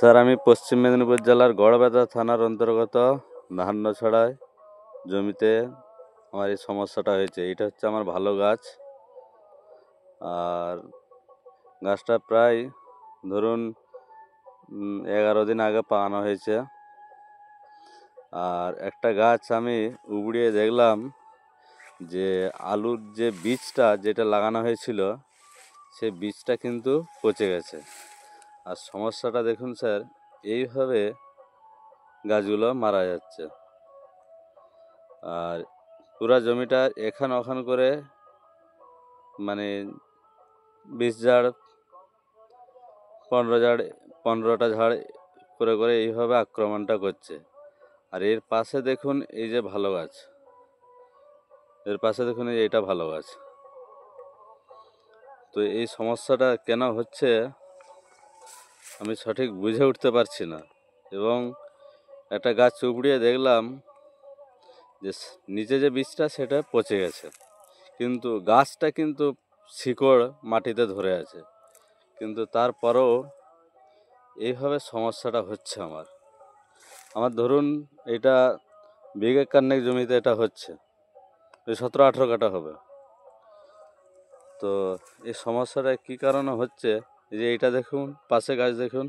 Sir, আমি পশ্চিম মেদিনীপুর জেলার গড়বেতা থানার অন্তর্গত ধান্যছড়ায় জমিতে আমার এই সমস্যাটা হয়েছে। এটা হচ্ছে আমার ভালো গাছ, আর গাছটা প্রায় ধরুন 11 দিন আগে পাকানো হয়েছে। আর একটা গাছ আমি উবড়িয়ে দেখলাম যে আলুর যে বীজটা যেটা লাগানো হয়েছিল সেই বীজটা কিন্তু পচে গেছে। আর সমস্যাটা দেখুন স্যার, এইভাবে গাছগুলো মারা যাচ্ছে। আর পুরা জমিটা এখান ওখান করে মানে 20 ঝাড় 15টা ঝাড় করে করে এইভাবে আক্রমণটা করছে। আর এর পাশে দেখুন এই যে ভালো গাছ, এর পাশে দেখুন এইটা ভালো গাছ। তো এই সমস্যাটা কেন হচ্ছে আমি সঠিক বুঝে উঠতে পারছি না। এবং একটা গাছ উপড়িয়ে দেখলাম যে নিচে যে বীজটা সেটা পচে গেছে, কিন্তু গাছটা কিন্তু শিকড় মাটিতে ধরে আছে। কিন্তু তারপরেও এইভাবে সমস্যাটা হচ্ছে আমার ধরুন এটা বিঘে কান্নেক জমিতে এটা হচ্ছে, 17-18 কাঠা হবে। তো এই সমস্যাটা কী কারণে হচ্ছে, যে এটা দেখুন পাশে গাছ, দেখুন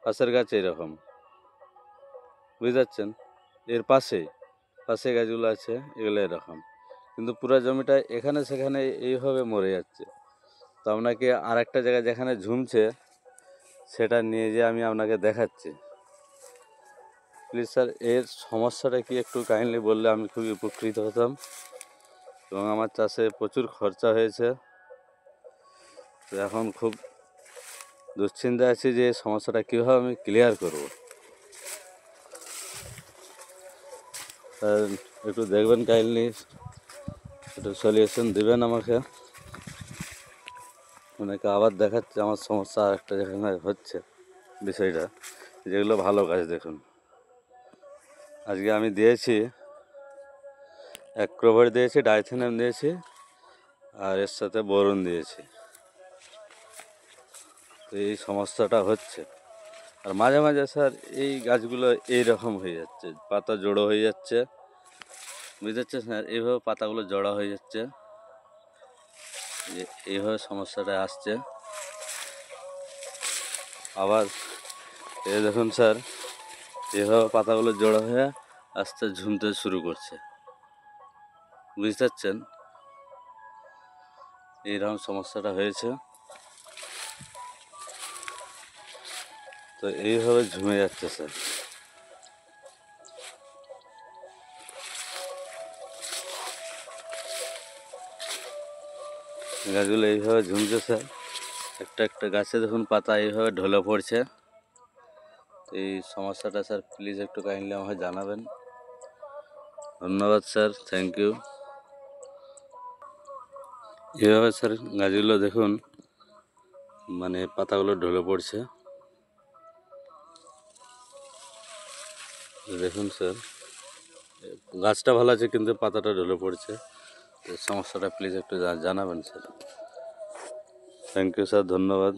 পাশের গাছ এইরকম, বুঝতে পারছেন? এর পাশে গাছগুলো আছে এগুলো এরকম, কিন্তু পুরো জমিটা এখানে সেখানে এইভাবে মরে যাচ্ছে। তো আপনাকে আর একটা জায়গায় যেখানে ঝুমছে সেটা নিয়ে যেয়ে আমি আপনাকে দেখাচ্ছি। প্লিজ স্যার, এর সমস্যাটা কি একটু কাইন্ডলি বললে আমি খুবই উপকৃত হতাম। এবং আমার চাষে প্রচুর খরচা হয়েছে, তো এখন খুব দুশ্চিন্তায় আছি যে এই সমস্যাটা কীভাবে আমি ক্লিয়ার করব। স্যার একটু দেখবেন কাইন্ডলি, একটু সলিউশন দেবেন আমাকে। অনেকে আবার দেখাচ্ছে আমার সমস্যা আর একটা যেখানে হচ্ছে বিষয়টা, যেগুলো ভালো গাছ দেখুন। আজকে আমি দিয়েছি অ্যাক্রোভেট দিয়েছি, ডাইথেনাম দিয়েছি, আর এর সাথে বোরন দিয়েছি। তো এই সমস্যাটা হচ্ছে। আর মাঝে মাঝে স্যার এই গাছগুলো এইরকম হয়ে যাচ্ছে, পাতা জড়ো হয়ে যাচ্ছে, বুঝতে পারছেন স্যার? এইভাবে পাতাগুলো জড়া হয়ে যাচ্ছে, এইভাবে সমস্যাটা আসছে। আবার এই দেখুন স্যার, এইভাবে পাতাগুলো জড়ো হয়ে আস্তে ঝুমতে শুরু করছে, বুঝতে পারছেন? এইরকম সমস্যাটা হয়েছে। তো এইভাবে ঝুমে যাচ্ছে স্যার। গাছগুলো এইভাবে ঝুমছে স্যার, একটা একটা গাছে দেখুন পাতা এইভাবে ঢলে পড়ছে। এই সমস্যাটা স্যার প্লিজ একটু কাইন্ডলি আমাকে জানাবেন। ধন্যবাদ স্যার, থ্যাংক ইউ। এইভাবে স্যার গাছগুলো দেখুন মানে পাতাগুলো ঢলে পড়ছে, দেখুন স্যার। গাছটা ভালো আছে কিন্তু পাতাটা ঢলে পড়ছে। এই সমস্যাটা প্লিজ একটু জানাবেন স্যার। থ্যাংক ইউ স্যার, ধন্যবাদ।